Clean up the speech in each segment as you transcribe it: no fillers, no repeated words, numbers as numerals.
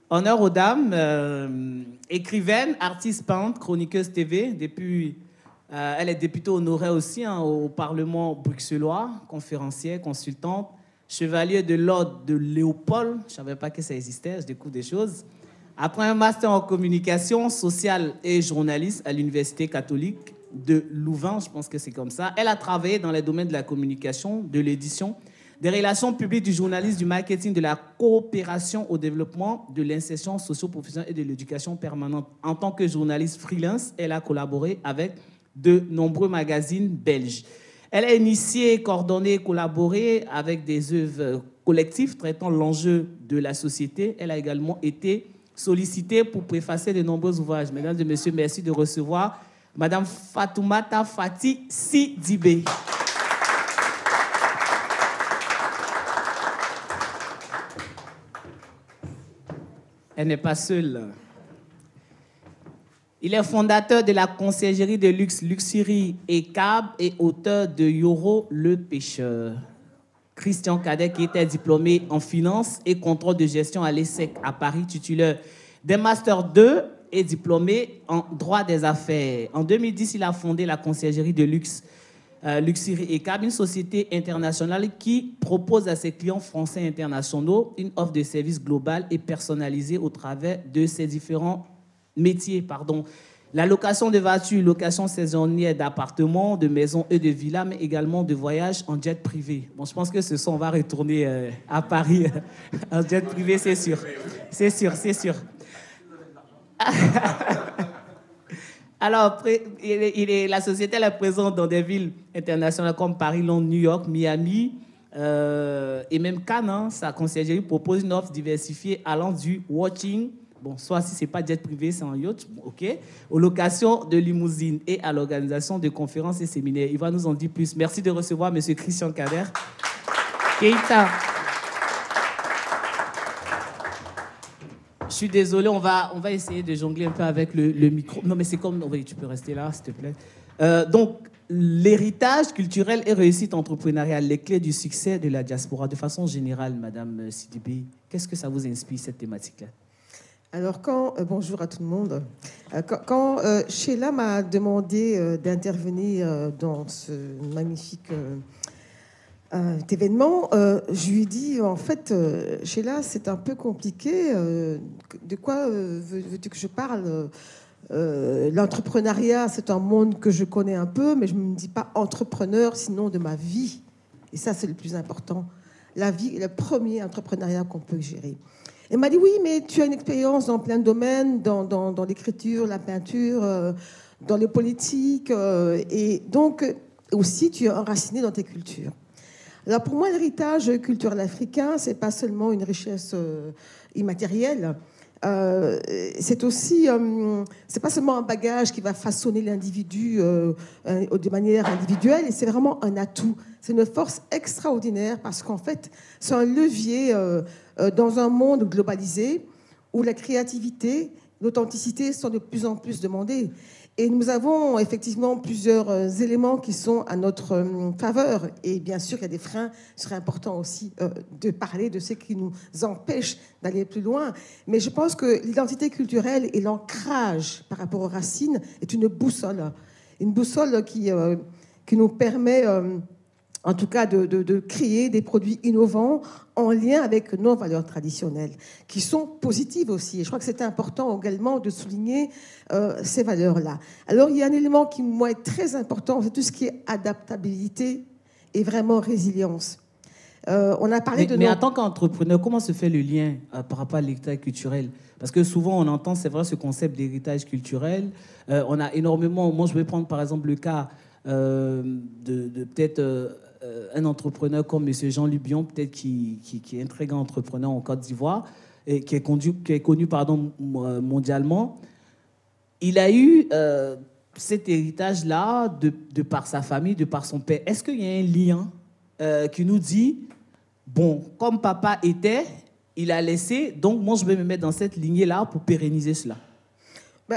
Honneur aux dames, écrivaine, artiste peintre, chroniqueuse TV. Elle est députée honoraire aussi au Parlement bruxellois, conférencière, consultante, chevalier de l'ordre de Léopold. Je ne savais pas que ça existait, je découvre des choses. Après un master en communication sociale et journaliste à l'Université catholique de Louvain, je pense que c'est comme ça, elle a travaillé dans les domaines de la communication, de l'édition, des relations publiques, du journalisme, du marketing, de la coopération au développement, de l'insertion socio-professionnelle et de l'éducation permanente. En tant que journaliste freelance, elle a collaboré avec de nombreux magazines belges. Elle a initié, coordonné, collaboré avec des œuvres collectives traitant l'enjeu de la société. Elle a également été sollicitée pour préfacer de nombreux ouvrages. Mesdames et messieurs, merci de recevoir Madame Fatoumata Fati Sidibé. Elle n'est pas seule. Il est fondateur de la conciergerie de luxe Luxury et Cab et auteur de Yoro le pêcheur. Christian Cadet, qui était diplômé en finance et contrôle de gestion à l'ESSEC à Paris, titulaire des Master 2 et diplômé en droit des affaires. En 2010, il a fondé la conciergerie de luxe Luxury et Cab, une société internationale qui propose à ses clients français et internationaux une offre de services globale et personnalisée au travers de ses différents métiers. La location de voitures, location saisonnière d'appartements, de maisons et de villas, mais également de voyages en jet privé. Bon, je pense que ce soir, on va retourner à Paris en jet privé, c'est sûr. C'est sûr, c'est sûr. Alors, la société elle est présente dans des villes internationales comme Paris, Londres, New York, Miami et même Cannes. Sa conciergerie propose une offre diversifiée allant du watching, soit si ce n'est pas jet privé, c'est en yacht, ok, aux locations de limousines et à l'organisation de conférences et séminaires. Il va nous en dire plus. Merci de recevoir M. Christian Cadet. Keita. Je suis désolé, on va essayer de jongler un peu avec le micro. Non, mais c'est comme... Oui, tu peux rester là, s'il te plaît. Donc, l'héritage culturel et réussite entrepreneuriale, les clés du succès de la diaspora, de façon générale, Madame Sidibé, qu'est-ce que ça vous inspire, cette thématique-là? Alors, bonjour à tout le monde. Quand Sheila m'a demandé d'intervenir dans ce magnifique événement, je lui ai dit, en fait, Sheila, c'est un peu compliqué. De quoi veux-tu que je parle? L'entrepreneuriat, c'est un monde que je connais un peu, mais je ne me dis pas entrepreneur, sinon de ma vie. Et ça, c'est le plus important. La vie est le premier entrepreneuriat qu'on peut gérer. Elle m'a dit, oui, mais tu as une expérience dans plein de domaines, dans l'écriture, la peinture, dans les politiques, et donc aussi tu es enraciné dans tes cultures. Alors pour moi, l'héritage culturel africain, c'est pas seulement une richesse immatérielle, c'est aussi, c'est pas seulement un bagage qui va façonner l'individu de manière individuelle, et c'est vraiment un atout. C'est une force extraordinaire parce qu'en fait, c'est un levier dans un monde globalisé où la créativité, l'authenticité sont de plus en plus demandées. Et nous avons effectivement plusieurs éléments qui sont à notre faveur. Et bien sûr, il y a des freins. Ce serait important aussi de parler de ce qui nous empêche d'aller plus loin. Mais je pense que l'identité culturelle et l'ancrage par rapport aux racines est une boussole. Une boussole qui nous permet, en tout cas, de créer des produits innovants en lien avec nos valeurs traditionnelles, qui sont positives aussi. Et je crois que c'est important également de souligner ces valeurs-là. Alors, il y a un élément qui, moi, est très important, c'est tout ce qui est adaptabilité et vraiment résilience. On a parlé mais en tant qu'entrepreneur, comment se fait le lien par rapport à l'héritage culturel? Parce que souvent, on entend, c'est vrai, ce concept d'héritage culturel. On a énormément... Moi, je vais prendre, par exemple, le cas de peut-être... un entrepreneur comme M. Jean Lubion, peut-être qui est un très grand entrepreneur en Côte d'Ivoire, et qui est connu mondialement. Il a eu cet héritage-là de par sa famille, de par son père. Est-ce qu'il y a un lien qui nous dit, bon, comme papa était, il a laissé, donc moi je vais me mettre dans cette lignée-là pour pérenniser cela?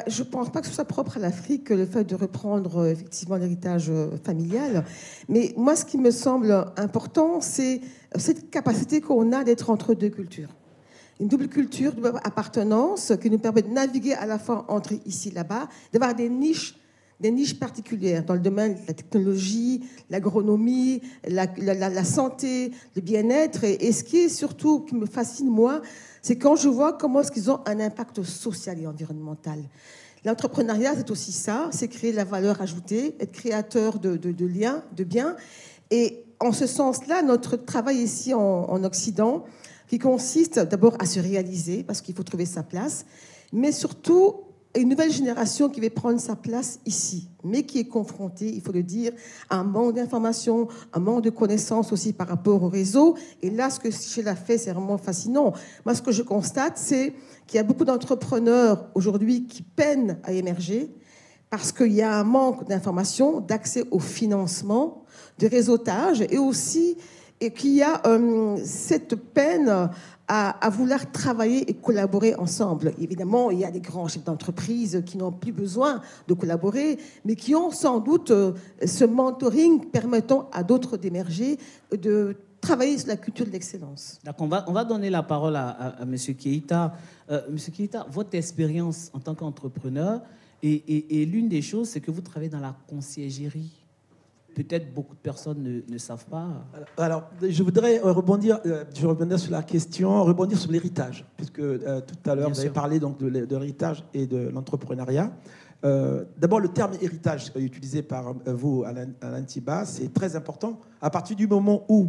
Je ne pense pas que ce soit propre à l'Afrique, le fait de reprendre effectivement l'héritage familial. Mais moi, ce qui me semble important, c'est cette capacité qu'on a d'être entre deux cultures. une double culture, une double appartenance qui nous permet de naviguer à la fois entre ici et là-bas, d'avoir des niches particulières dans le domaine de la technologie, l'agronomie, la santé, le bien-être. Et ce qui est surtout, qui me fascine, moi, c'est quand je vois comment est-ce qu'ils ont un impact social et environnemental. L'entrepreneuriat, c'est aussi ça, c'est créer de la valeur ajoutée, être créateur de liens, de biens. Et en ce sens-là, notre travail ici en Occident, qui consiste d'abord à se réaliser, parce qu'il faut trouver sa place, mais surtout une nouvelle génération qui va prendre sa place ici, mais qui est confrontée, il faut le dire, à un manque d'informations, un manque de connaissances aussi par rapport au réseau. Et là, ce que Sheila fait, c'est vraiment fascinant. Moi, ce que je constate, c'est qu'il y a beaucoup d'entrepreneurs aujourd'hui qui peinent à émerger parce qu'il y a un manque d'informations, d'accès au financement, de réseautage, et aussi qu'il y a cette peine à vouloir travailler et collaborer ensemble. Évidemment, il y a des grands chefs d'entreprise qui n'ont plus besoin de collaborer, mais qui ont sans doute ce mentoring permettant à d'autres d'émerger, de travailler sur la culture de l'excellence. Donc on va donner la parole à M. Keïta. M. Keïta, votre expérience en tant qu'entrepreneur, et l'une des choses, c'est que vous travaillez dans la conciergerie. Peut-être beaucoup de personnes ne savent pas. Alors, je voudrais rebondir sur la question, rebondir sur l'héritage, puisque tout à l'heure, vous avez parlé donc, de l'héritage et de l'entrepreneuriat. D'abord, le terme héritage utilisé par vous, Alain Thibault, c'est très important. À partir du moment où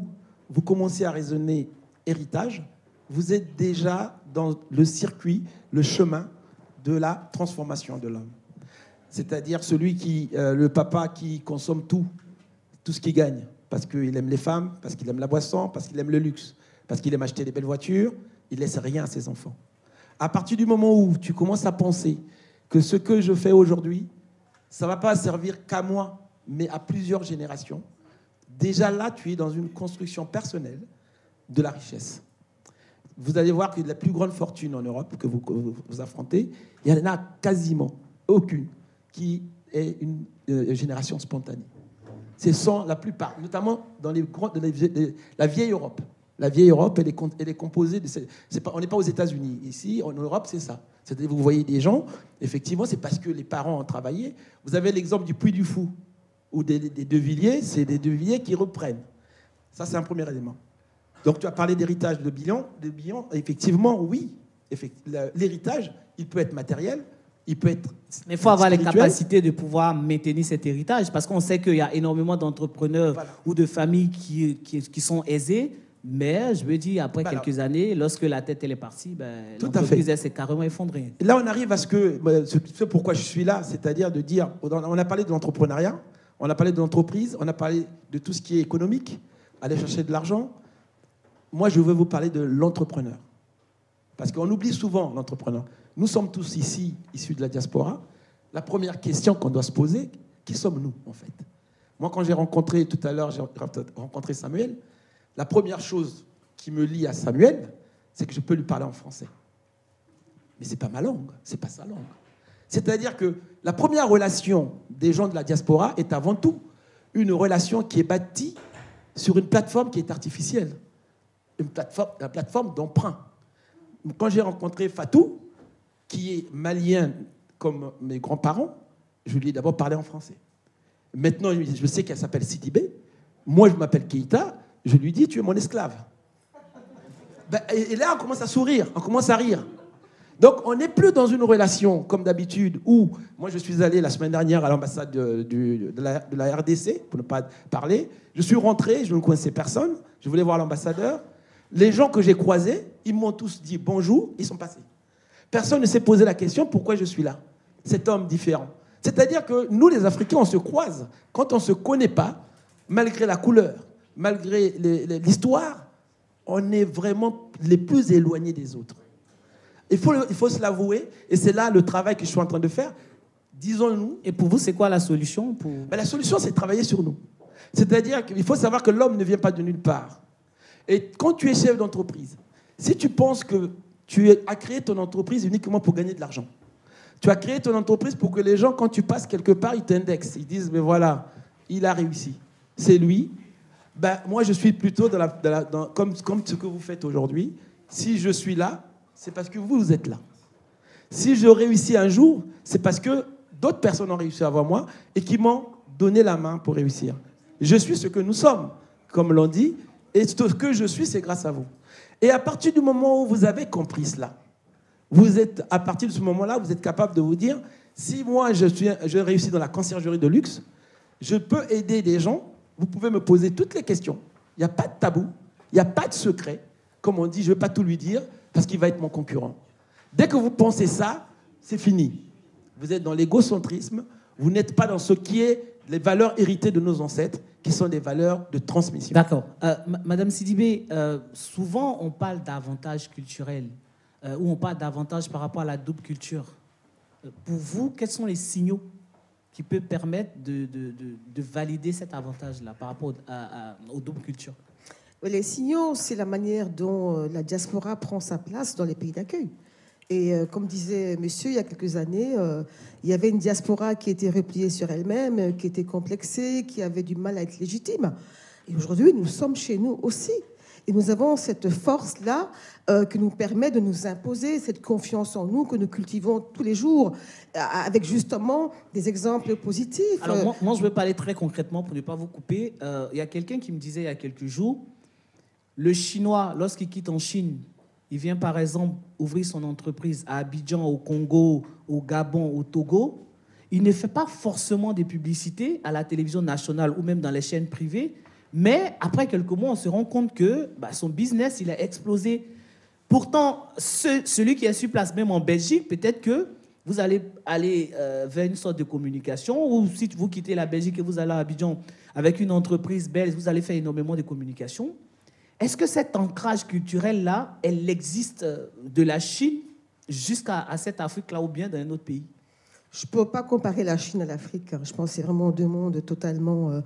vous commencez à raisonner héritage, vous êtes déjà dans le circuit, le chemin de la transformation de l'homme. C'est-à-dire le papa qui consomme tout ce qu'il gagne, parce qu'il aime les femmes, parce qu'il aime la boisson, parce qu'il aime le luxe, parce qu'il aime acheter des belles voitures, il ne laisse rien à ses enfants. À partir du moment où tu commences à penser que ce que je fais aujourd'hui, ça ne va pas servir qu'à moi, mais à plusieurs générations, déjà là, tu es dans une construction personnelle de la richesse. Vous allez voir que la plus grande fortune en Europe que vous affrontez, il n'y en a quasiment aucune qui est une génération spontanée. Ce sont la plupart, notamment dans la vieille Europe. La vieille Europe, elle est composée de... on n'est pas aux États-Unis. Ici, en Europe, c'est ça. C'est-à-dire, vous voyez des gens, effectivement, c'est parce que les parents ont travaillé. Vous avez l'exemple du Puy du Fou, ou des De Villiers, c'est des De Villiers qui reprennent. Ça, c'est un premier élément. Donc, tu as parlé d'héritage de Billon. Effectivement, oui. L'héritage, il peut être matériel, il peut être... Mais il faut avoir les capacités de pouvoir maintenir cet héritage, parce qu'on sait qu'il y a énormément d'entrepreneurs ou de familles qui sont aisées, mais je veux dire, après quelques années, lorsque la tête elle est partie, l'entreprise s'est carrément effondrée. Là, on arrive à ce pourquoi je suis là, c'est-à-dire de dire, on a parlé de l'entrepreneuriat, on a parlé de l'entreprise, on a parlé de tout ce qui est économique, aller chercher de l'argent. Moi, je veux vous parler de l'entrepreneur. Parce qu'on oublie souvent l'entrepreneur. Nous sommes tous ici, issus de la diaspora. La première question qu'on doit se poser, qui sommes-nous, en fait? Moi, quand j'ai rencontré, tout à l'heure, j'ai rencontré Samuel, la première chose qui me lie à Samuel, c'est que je peux lui parler en français. Mais ce n'est pas ma langue, ce n'est pas sa langue. C'est-à-dire que la première relation des gens de la diaspora est avant tout une relation qui est bâtie sur une plateforme qui est artificielle, la plateforme d'emprunt. Quand j'ai rencontré Fatou, qui est malien comme mes grands-parents, je lui ai d'abord parlé en français. Maintenant, je sais qu'elle s'appelle Sidibé. Moi, je m'appelle Keïta. Je lui dis, tu es mon esclave. Et là, on commence à sourire, on commence à rire. Donc, on n'est plus dans une relation, comme d'habitude, où moi, je suis allé la semaine dernière à l'ambassade de la RDC, pour ne pas parler. Je suis rentré, je ne connaissais personne. Je voulais voir l'ambassadeur. Les gens que j'ai croisés, ils m'ont tous dit bonjour, ils sont passés. Personne ne s'est posé la question pourquoi je suis là, cet homme différent. C'est-à-dire que nous, les Africains, on se croise. Quand on ne se connaît pas, malgré la couleur, malgré l'histoire, on est vraiment les plus éloignés des autres. Il faut se l'avouer, et c'est là le travail que je suis en train de faire. Disons-nous. Et pour vous, c'est quoi la solution La solution, c'est de travailler sur nous. C'est-à-dire qu'il faut savoir que l'homme ne vient pas de nulle part. Et quand tu es chef d'entreprise, si tu penses que tu as créé ton entreprise uniquement pour gagner de l'argent, tu as créé ton entreprise pour que les gens, quand tu passes quelque part, ils t'indexent. Ils disent, mais voilà, il a réussi. C'est lui. Moi, je suis plutôt comme ce que vous faites aujourd'hui. Si je suis là, c'est parce que vous êtes là. Si je réussis un jour, c'est parce que d'autres personnes ont réussi avant moi et qui m'ont donné la main pour réussir. Je suis ce que nous sommes, comme l'on dit, et ce que je suis, c'est grâce à vous. Et à partir du moment où vous avez compris cela, à partir de ce moment-là, vous êtes capable de vous dire, si moi je réussis dans la conciergerie de luxe, je peux aider des gens, vous pouvez me poser toutes les questions. Il n'y a pas de tabou, il n'y a pas de secret. Comme on dit, je ne vais pas tout lui dire parce qu'il va être mon concurrent. Dès que vous pensez ça, c'est fini. Vous êtes dans l'égocentrisme, vous n'êtes pas dans ce qui est les valeurs héritées de nos ancêtres, qui sont des valeurs de transmission. D'accord. Madame Sidibé, souvent on parle d'avantages culturels, ou on parle d'avantages par rapport à la double culture. Pour vous, quels sont les signaux qui peuvent permettre de valider cet avantage-là par rapport aux doubles cultures? Les signaux, c'est la manière dont la diaspora prend sa place dans les pays d'accueil. Et comme disait monsieur, il y a quelques années, il y avait une diaspora qui était repliée sur elle-même, qui était complexée, qui avait du mal à être légitime. Et aujourd'hui, nous sommes chez nous aussi. Et nous avons cette force-là qui nous permet de nous imposer, cette confiance en nous que nous cultivons tous les jours, avec justement des exemples positifs. Alors moi, je veux parler très concrètement pour ne pas vous couper. Il y a quelqu'un qui me disait il y a quelques jours, le Chinois, lorsqu'il quitte en Chine, il vient par exemple ouvrir son entreprise à Abidjan, au Congo, au Gabon, au Togo. Il ne fait pas forcément des publicités à la télévision nationale ou même dans les chaînes privées, mais après quelques mois, on se rend compte que son business, il a explosé. Pourtant, celui qui est sur place, même en Belgique, peut-être que vous allez aller vers une sorte de communication, ou si vous quittez la Belgique et vous allez à Abidjan avec une entreprise belge, vous allez faire énormément de communication. Est-ce que cet ancrage culturel-là, elle existe de la Chine jusqu'à cette Afrique-là ou bien dans un autre pays? Je ne peux pas comparer la Chine à l'Afrique. Je pense que c'est vraiment deux mondes totalement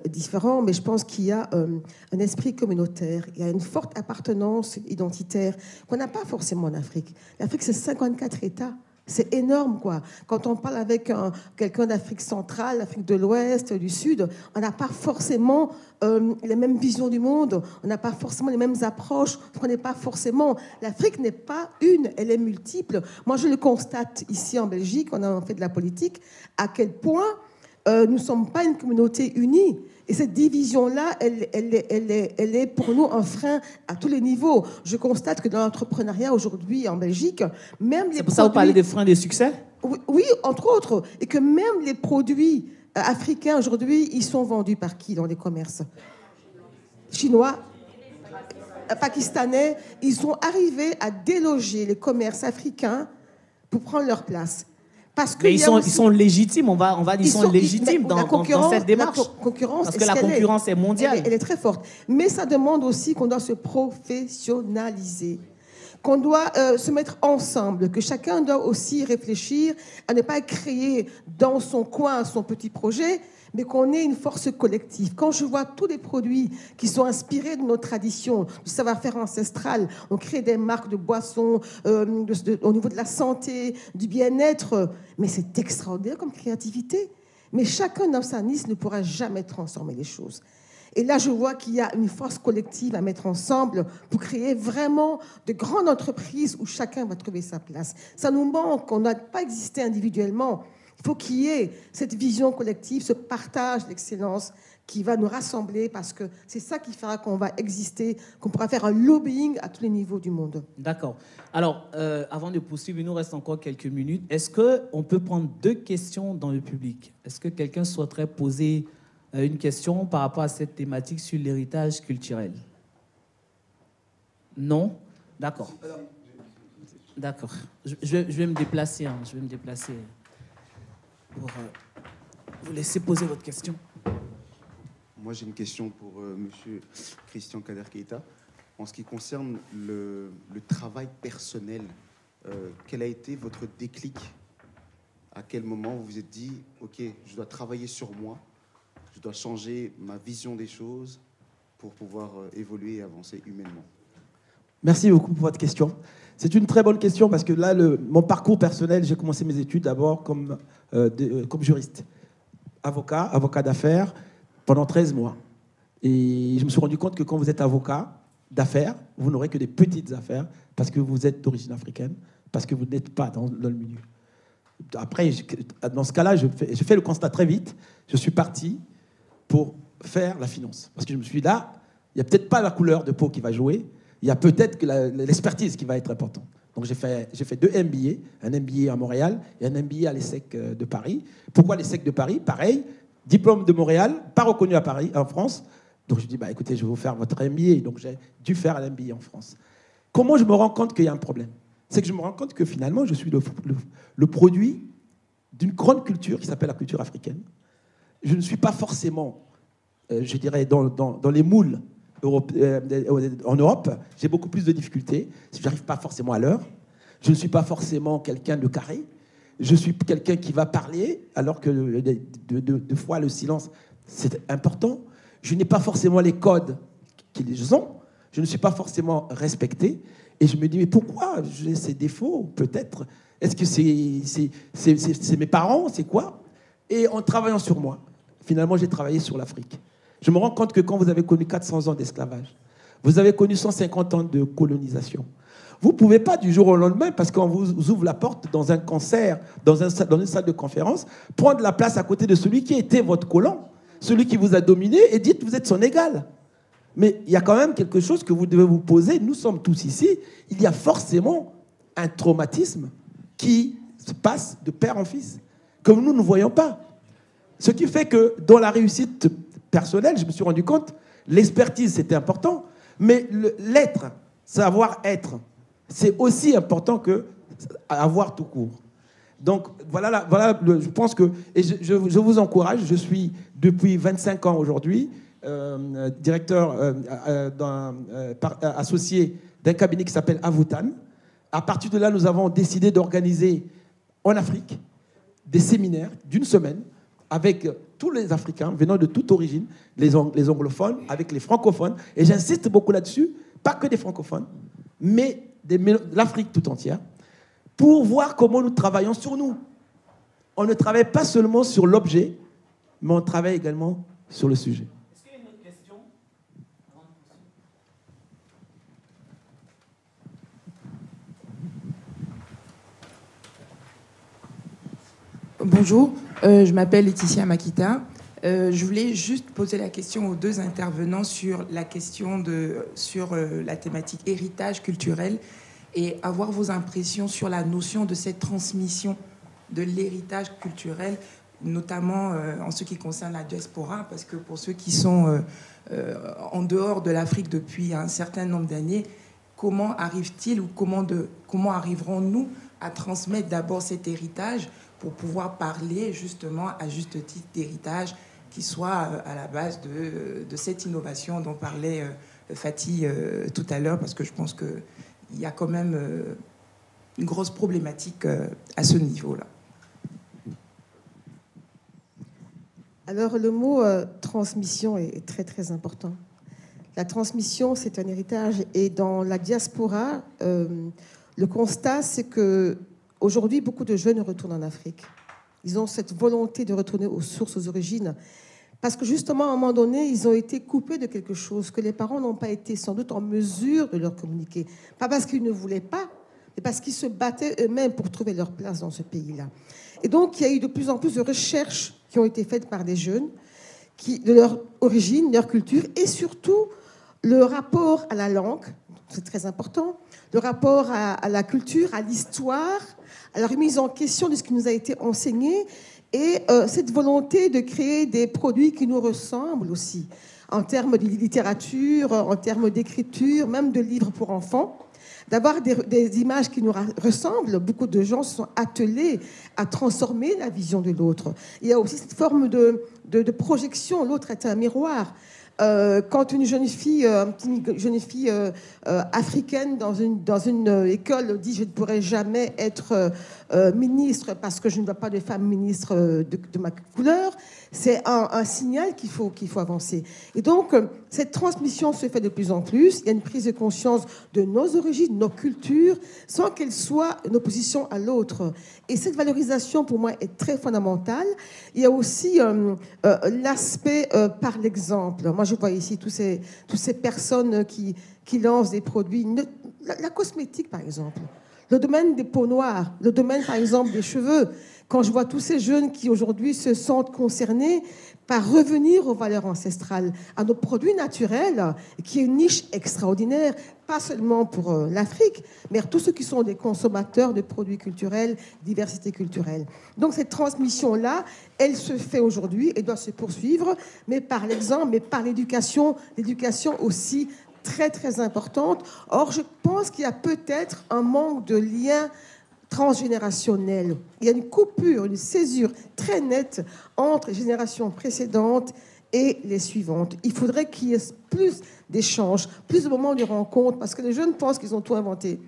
différents, mais je pense qu'il y a un esprit communautaire, il y a une forte appartenance identitaire qu'on n'a pas forcément en Afrique. L'Afrique, c'est 54 États. C'est énorme, quoi. Quand on parle avec quelqu'un d'Afrique centrale, d'Afrique de l'Ouest, du Sud, on n'a pas forcément les mêmes visions du monde, on n'a pas forcément les mêmes approches, on n'est pas forcément... L'Afrique n'est pas une, elle est multiple. Moi, je le constate ici en Belgique, on a fait de la politique, à quel point nous ne sommes pas une communauté unie. Et cette division-là, elle est pour nous un frein à tous les niveaux. Je constate que dans l'entrepreneuriat aujourd'hui en Belgique, même les... C'est pour ça que vous parlez des freins de succès? Oui, entre autres. Et que même les produits africains aujourd'hui, ils sont vendus par qui dans les commerces? Chinois, pakistanais. Ils sont arrivés à déloger les commerces africains pour prendre leur place. Parce que mais ils sont légitimes, ils sont légitimes dans cette démarche. Parce que la concurrence est mondiale. Elle est très forte. Mais ça demande aussi qu'on doit se professionnaliser, qu'on doit se mettre ensemble, que chacun doit aussi réfléchir à ne pas créer dans son coin son petit projet, mais qu'on ait une force collective. Quand je vois tous les produits qui sont inspirés de nos traditions, du savoir-faire ancestral, on crée des marques de boissons au niveau de la santé, du bien-être, mais c'est extraordinaire comme créativité. Mais chacun dans sa niche ne pourra jamais transformer les choses. Et là, je vois qu'il y a une force collective à mettre ensemble pour créer vraiment de grandes entreprises où chacun va trouver sa place. Ça nous manque, on n'a pas existé individuellement. Il faut qu'il y ait cette vision collective, ce partage d'excellence qui va nous rassembler parce que c'est ça qui fera qu'on va exister, qu'on pourra faire un lobbying à tous les niveaux du monde. D'accord. Alors, avant de poursuivre, il nous reste encore quelques minutes. Est-ce qu'on peut prendre 2 questions dans le public? Est-ce que quelqu'un souhaiterait poser une question par rapport à cette thématique sur l'héritage culturel? Non? D'accord. D'accord. Je vais me déplacer. Je vais me déplacer pour vous laisser poser votre question. Moi, j'ai une question pour monsieur Christian Kader Keita. En ce qui concerne le travail personnel, quel a été votre déclic? À quel moment vous vous êtes dit, OK, je dois travailler sur moi, je dois changer ma vision des choses pour pouvoir évoluer et avancer humainement? Merci beaucoup pour votre question. C'est une très bonne question parce que là, mon parcours personnel, j'ai commencé mes études d'abord comme juriste, avocat d'affaires, pendant 13 mois. Et je me suis rendu compte que quand vous êtes avocat d'affaires, vous n'aurez que des petites affaires parce que vous êtes d'origine africaine, parce que vous n'êtes pas dans le milieu. Après, dans ce cas-là, je fais le constat très vite. Je suis parti pour faire la finance. Parce que je me suis dit, là, il n'y a peut-être pas la couleur de peau qui va jouer, il y a peut-être que l'expertise qui va être importante. Donc j'ai fait 2 MBA, un MBA à Montréal et un MBA à l'ESSEC de Paris. Pourquoi l'ESSEC de Paris? Pareil, diplôme de Montréal, pas reconnu à Paris, en France. Donc je dis, bah, écoutez, je vais vous faire votre MBA. Donc j'ai dû faire un MBA en France. Comment je me rends compte qu'il y a un problème? C'est que je me rends compte que finalement, je suis le produit d'une grande culture qui s'appelle la culture africaine. Je ne suis pas forcément, je dirais, dans les moules en Europe. J'ai beaucoup plus de difficultés. Je n'arrive pas forcément à l'heure. Je ne suis pas forcément quelqu'un de carré. Je suis quelqu'un qui va parler, alors que deux fois le silence, c'est important. Je n'ai pas forcément les codes qu'ils ont. Je ne suis pas forcément respecté. Et je me dis, mais pourquoi j'ai ces défauts? Peut-être. Est-ce que c'est mes parents? C'est quoi? Et en travaillant sur moi, finalement, j'ai travaillé sur l'Afrique. Je me rends compte que quand vous avez connu 400 ans d'esclavage, vous avez connu 150 ans de colonisation, vous ne pouvez pas du jour au lendemain, parce qu'on vous ouvre la porte dans un concert, dans une salle de conférence, prendre la place à côté de celui qui était votre colon, celui qui vous a dominé, et dites que vous êtes son égal. Mais il y a quand même quelque chose que vous devez vous poser. Nous sommes tous ici. Il y a forcément un traumatisme qui se passe de père en fils, que nous ne voyons pas. Ce qui fait que dans la réussite personnelle, je me suis rendu compte, l'expertise, c'était important, mais l'être, savoir être, c'est aussi important que avoir tout court. Donc, voilà, je pense que, et je vous encourage, je suis depuis 25 ans aujourd'hui, directeur associé d'un cabinet qui s'appelle Avoutan. À partir de là, nous avons décidé d'organiser en Afrique des séminaires d'une semaine avec tous les Africains venant de toute origine, les anglophones, avec les francophones. Et j'insiste beaucoup là-dessus, pas que des francophones, mais l'Afrique tout entière, pour voir comment nous travaillons sur nous. On ne travaille pas seulement sur l'objet, mais on travaille également sur le sujet. Bonjour, je m'appelle Laetitia Makita. Je voulais juste poser la question aux 2 intervenants sur la question sur la thématique héritage culturel et avoir vos impressions sur la notion de cette transmission de l'héritage culturel, notamment en ce qui concerne la diaspora, parce que pour ceux qui sont en dehors de l'Afrique depuis un certain nombre d'années, comment arrive-t-il ou comment arriverons-nous à transmettre d'abord cet héritage pour pouvoir parler justement à juste titre d'héritage qui soit à la base de cette innovation dont parlait Fatih tout à l'heure, parce que je pense qu'il y a quand même une grosse problématique à ce niveau-là. Alors le mot transmission est très très important. La transmission, c'est un héritage, et dans la diaspora, le constat, c'est que aujourd'hui, beaucoup de jeunes retournent en Afrique. Ils ont cette volonté de retourner aux sources, aux origines, parce que justement, à un moment donné, ils ont été coupés de quelque chose que les parents n'ont pas été sans doute en mesure de leur communiquer. Pas parce qu'ils ne voulaient pas, mais parce qu'ils se battaient eux-mêmes pour trouver leur place dans ce pays-là. Et donc, il y a eu de plus en plus de recherches qui ont été faites par des jeunes, de leur origine, leur culture, et surtout le rapport à la langue, c'est très important, le rapport à la culture, à l'histoire, à la remise en question de ce qui nous a été enseigné, et cette volonté de créer des produits qui nous ressemblent aussi, en termes de littérature, en termes d'écriture, même de livres pour enfants, d'avoir des images qui nous ressemblent. Beaucoup de gens se sont attelés à transformer la vision de l'autre. Il y a aussi cette forme de projection, l'autre est un miroir. Quand une jeune fille africaine dans une école dit « je ne pourrai jamais être ministre parce que je ne vois pas de femme ministre de ma couleur », c'est un signal qu'il faut avancer. Et donc, cette transmission se fait de plus en plus. Il y a une prise de conscience de nos origines, nos cultures, sans qu'elle soit une opposition à l'autre. Et cette valorisation, pour moi, est très fondamentale. Il y a aussi l'aspect par l'exemple. Moi, je vois ici toutes ces personnes qui lancent des produits, la cosmétique, par exemple. Le domaine des peaux noires, le domaine, par exemple, des cheveux. Quand je vois tous ces jeunes qui, aujourd'hui, se sentent concernés par revenir aux valeurs ancestrales, à nos produits naturels, qui est une niche extraordinaire, pas seulement pour l'Afrique, mais pour tous ceux qui sont des consommateurs de produits culturels, diversité culturelle. Donc cette transmission-là, elle se fait aujourd'hui et doit se poursuivre, mais par l'exemple, mais par l'éducation aussi très, très importante. Or, je pense qu'il y a peut-être un manque de lien transgénérationnel. Il y a une coupure, une césure très nette entre les générations précédentes et les suivantes. Il faudrait qu'il y ait plus d'échanges, plus de moments de rencontre, parce que les jeunes pensent qu'ils ont tout inventé.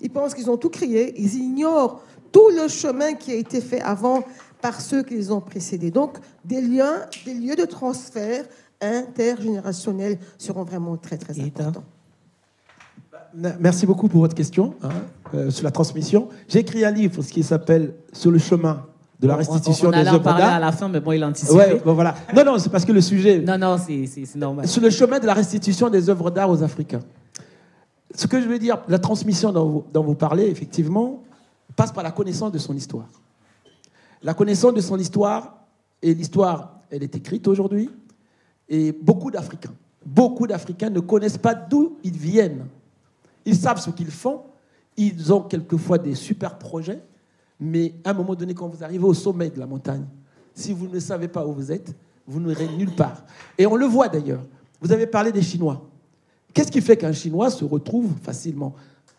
Ils pensent qu'ils ont tout créé. Ils ignorent tout le chemin qui a été fait avant par ceux qui les ont précédés. Donc, des lieux de transfert intergénérationnels seront vraiment très, très importants. Merci beaucoup pour votre question sur la transmission. J'ai écrit un livre qui s'appelle « Sur le chemin de la restitution des œuvres d'art ». On allait en parler à la fin, mais bon, il a anticipé. Ouais, bon, voilà. Non, c'est parce que le sujet... Non, c'est normal. Sur le chemin de la restitution des œuvres d'art aux Africains. Ce que je veux dire, la transmission dont vous parlez, effectivement, passe par la connaissance de son histoire. La connaissance de son histoire, et l'histoire, elle est écrite aujourd'hui, et beaucoup d'Africains ne connaissent pas d'où ils viennent. Ils savent ce qu'ils font, ils ont quelquefois des super projets, mais à un moment donné, quand vous arrivez au sommet de la montagne, si vous ne savez pas où vous êtes, vous n'irez nulle part. Et on le voit d'ailleurs. Vous avez parlé des Chinois. Qu'est-ce qui fait qu'un Chinois se retrouve facilement?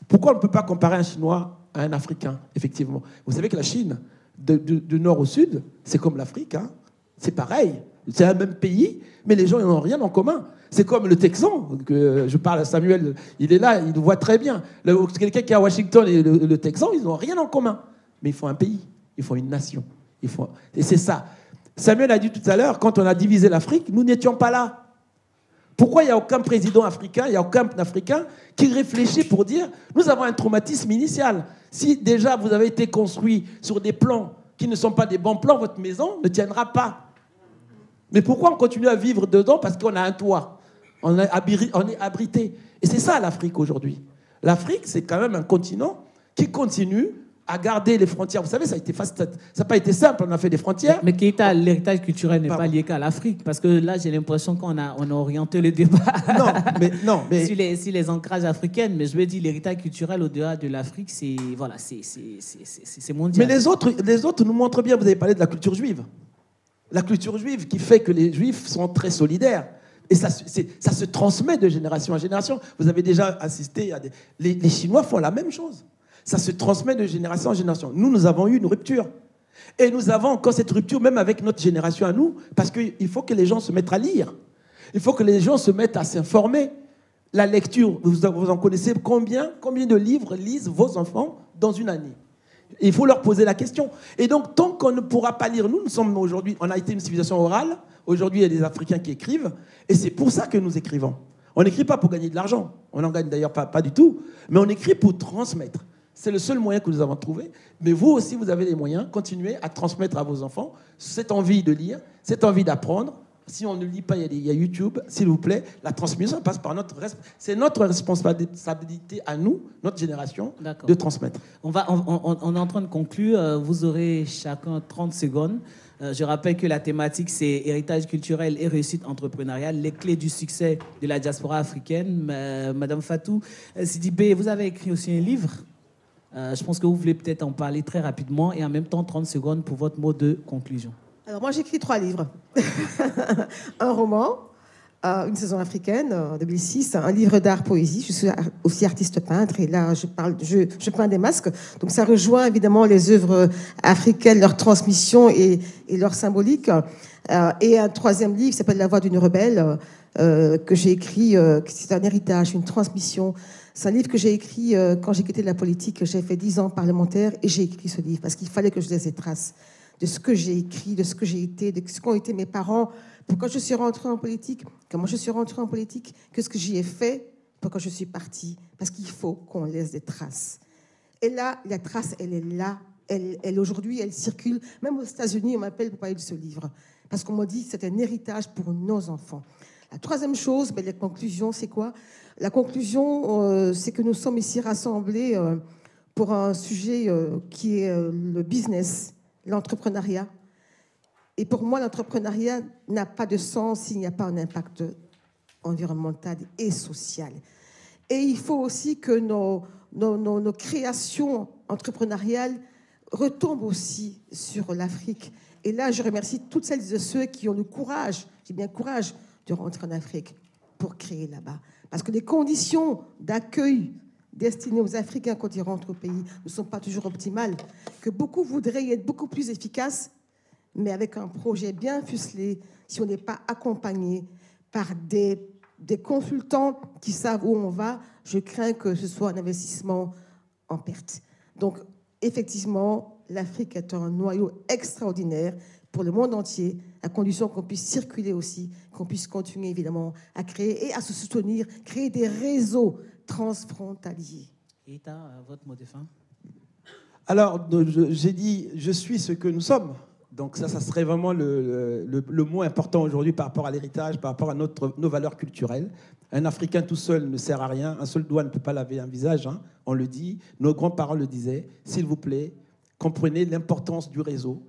Pourquoi on ne peut pas comparer un Chinois à un Africain, effectivement? Vous savez que la Chine, de nord au sud, c'est comme l'Afrique, hein? C'est pareil. C'est un même pays, mais les gens n'ont rien en commun. C'est comme le Texan, que je parle à Samuel, il est là, il le voit très bien. Quelqu'un qui est à Washington et le Texan, ils n'ont rien en commun. Mais ils font un pays, ils font une nation. Et c'est ça. Samuel a dit tout à l'heure, quand on a divisé l'Afrique, nous n'étions pas là. Pourquoi il n'y a aucun président africain, il n'y a aucun Africain qui réfléchit pour dire nous avons un traumatisme initial. Si déjà vous avez été construit sur des plans qui ne sont pas des bons plans, votre maison ne tiendra pas. Mais pourquoi on continue à vivre dedans? Parce qu'on a un toit. On est abrité. Et c'est ça l'Afrique aujourd'hui. L'Afrique, c'est quand même un continent qui continue à garder les frontières. Vous savez, ça n'a pas été simple, on a fait des frontières. Mais Keïta, l'héritage culturel n'est pas lié qu'à l'Afrique, parce que là, j'ai l'impression qu'on a orienté le débat sur les ancrages africains, mais je veux dire, l'héritage culturel au-delà de l'Afrique, c'est mondial. Mais les autres nous montrent bien, vous avez parlé de la culture juive. La culture juive qui fait que les Juifs sont très solidaires. Et ça se transmet de génération en génération. Vous avez déjà assisté à les Chinois font la même chose. Ça se transmet de génération en génération. Nous avons eu une rupture. Et nous avons encore cette rupture, même avec notre génération à nous, parce qu'il faut que les gens se mettent à lire. Il faut que les gens se mettent à s'informer. La lecture, vous en connaissez combien de livres lisent vos enfants dans une année? Il faut leur poser la question. Et donc, tant qu'on ne pourra pas lire, nous sommes aujourd'hui, on a été une civilisation orale. Aujourd'hui, il y a des Africains qui écrivent. Et c'est pour ça que nous écrivons. On n'écrit pas pour gagner de l'argent. On n'en gagne d'ailleurs pas du tout. Mais on écrit pour transmettre. C'est le seul moyen que nous avons trouvé. Mais vous aussi, vous avez les moyens. Continuez à transmettre à vos enfants cette envie de lire, cette envie d'apprendre. Si on ne lit pas, il y a YouTube. S'il vous plaît, la transmission passe par c'est notre responsabilité à nous, notre génération, de transmettre. On est en train de conclure. Vous aurez chacun 30 secondes. Je rappelle que la thématique, c'est héritage culturel et réussite entrepreneuriale, les clés du succès de la diaspora africaine. Madame Fatou Sidibé, vous avez écrit aussi un livre. Je pense que vous voulez peut-être en parler très rapidement et en même temps 30 secondes pour votre mot de conclusion. Alors moi, j'ai écrit 3 livres. Un roman, Une saison africaine, en 2006, un livre d'art-poésie. Je suis aussi artiste peintre et là, je peins des masques. Donc ça rejoint évidemment les œuvres africaines, leur transmission et leur symbolique. Et un 3e livre qui s'appelle La voix d'une rebelle, que j'ai écrit, c'est un héritage, une transmission. C'est un livre que j'ai écrit quand j'ai quitté la politique. J'ai fait 10 ans parlementaire et j'ai écrit ce livre parce qu'il fallait que je laisse des traces de ce que j'ai écrit, de ce que j'ai été, de ce qu'ont été mes parents, pourquoi je suis rentrée en politique, comment je suis rentrée en politique, qu'est-ce que j'y ai fait, pourquoi je suis partie. Parce qu'il faut qu'on laisse des traces. Et là, la trace, elle est là. Elle aujourd'hui, elle circule. Même aux États-Unis, on m'appelle pour parler de ce livre. Parce qu'on m'a dit que c'est un héritage pour nos enfants. La troisième chose, la conclusion, c'est quoi? La conclusion, c'est que nous sommes ici rassemblés pour un sujet qui est le business, l'entrepreneuriat. Et pour moi, l'entrepreneuriat n'a pas de sens s'il n'y a pas un impact environnemental et social. Et il faut aussi que nos créations entrepreneuriales retombent aussi sur l'Afrique. Et là, je remercie toutes celles et ceux qui ont le courage, j'ai bien courage, de rentrer en Afrique pour créer là-bas. Parce que les conditions d'accueil destinées aux Africains quand ils rentrent au pays ne sont pas toujours optimales, que beaucoup voudraient y être beaucoup plus efficaces, mais avec un projet bien ficelé, si on n'est pas accompagné par des consultants qui savent où on va, je crains que ce soit un investissement en perte. Donc, effectivement, l'Afrique est un noyau extraordinaire pour le monde entier, à condition qu'on puisse circuler aussi, qu'on puisse continuer évidemment à créer et à se soutenir, créer des réseaux transfrontaliers. Keïta, votre mot de fin? Alors, j'ai dit, je suis ce que nous sommes. Donc ça serait vraiment le mot important aujourd'hui par rapport à l'héritage, par rapport à nos valeurs culturelles. Un Africain tout seul ne sert à rien. Un seul doigt ne peut pas laver un visage, hein, on le dit. Nos grands-parents le disaient. S'il vous plaît, comprenez l'importance du réseau,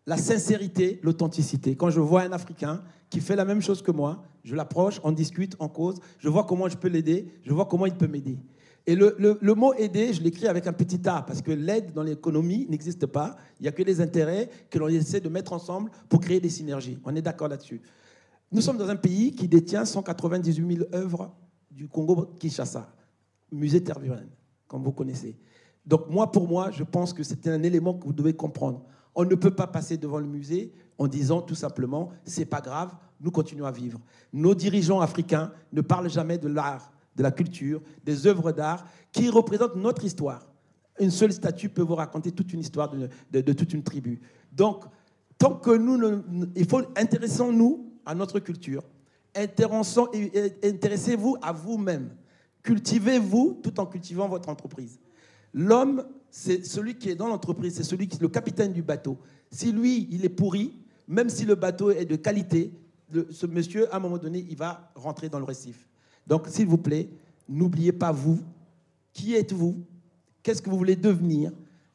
la sincérité, l'authenticité. Quand je vois un Africain qui fait la même chose que moi, je l'approche, on discute, on cause, je vois comment je peux l'aider, je vois comment il peut m'aider. Et le mot aider, je l'écris avec un petit A, parce que l'aide dans l'économie n'existe pas. Il n'y a que les intérêts que l'on essaie de mettre ensemble pour créer des synergies. On est d'accord là-dessus. Nous sommes dans un pays qui détient 198 000 œuvres du Congo-Kinshasa, musée Tervuren, comme vous connaissez. Donc pour moi, je pense que c'est un élément que vous devez comprendre. On ne peut pas passer devant le musée en disant tout simplement « c'est pas grave, nous continuons à vivre ». Nos dirigeants africains ne parlent jamais de l'art, de la culture, des œuvres d'art qui représentent notre histoire. Une seule statue peut vous raconter toute une histoire de toute une tribu. Donc, tant que il faut intéressons-nous à notre culture, intéressez-vous à vous-même, cultivez-vous tout en cultivant votre entreprise. L'homme, c'est celui qui est dans l'entreprise, c'est celui qui est le capitaine du bateau. Si lui, il est pourri, même si le bateau est de qualité, ce monsieur, à un moment donné, il va rentrer dans le récif. Donc, s'il vous plaît, n'oubliez pas vous. Qui êtes-vous? Qu'est-ce que vous voulez devenir?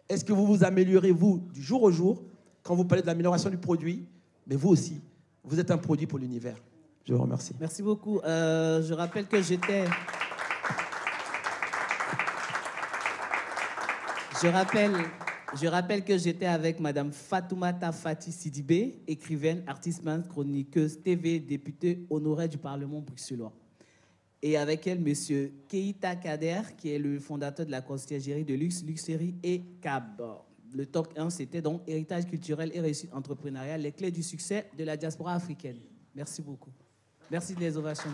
Est-ce que vous vous améliorez, vous, du jour au jour? Quand vous parlez de l'amélioration du produit, mais vous aussi, vous êtes un produit pour l'univers. Je vous remercie. Merci beaucoup. Je rappelle que j'étais... Je rappelle que j'étais avec Madame Fatoumata Fati Sidibé, écrivaine, artiste peintre, chroniqueuse TV, députée honoraire du Parlement bruxellois. Et avec elle, Monsieur Keïta Kader, qui est le fondateur de la conciergerie de luxe, Luxerie et Cab. Le top 1, c'était donc héritage culturel et réussite entrepreneuriale, les clés du succès de la diaspora africaine. Merci beaucoup. Merci de les ovations.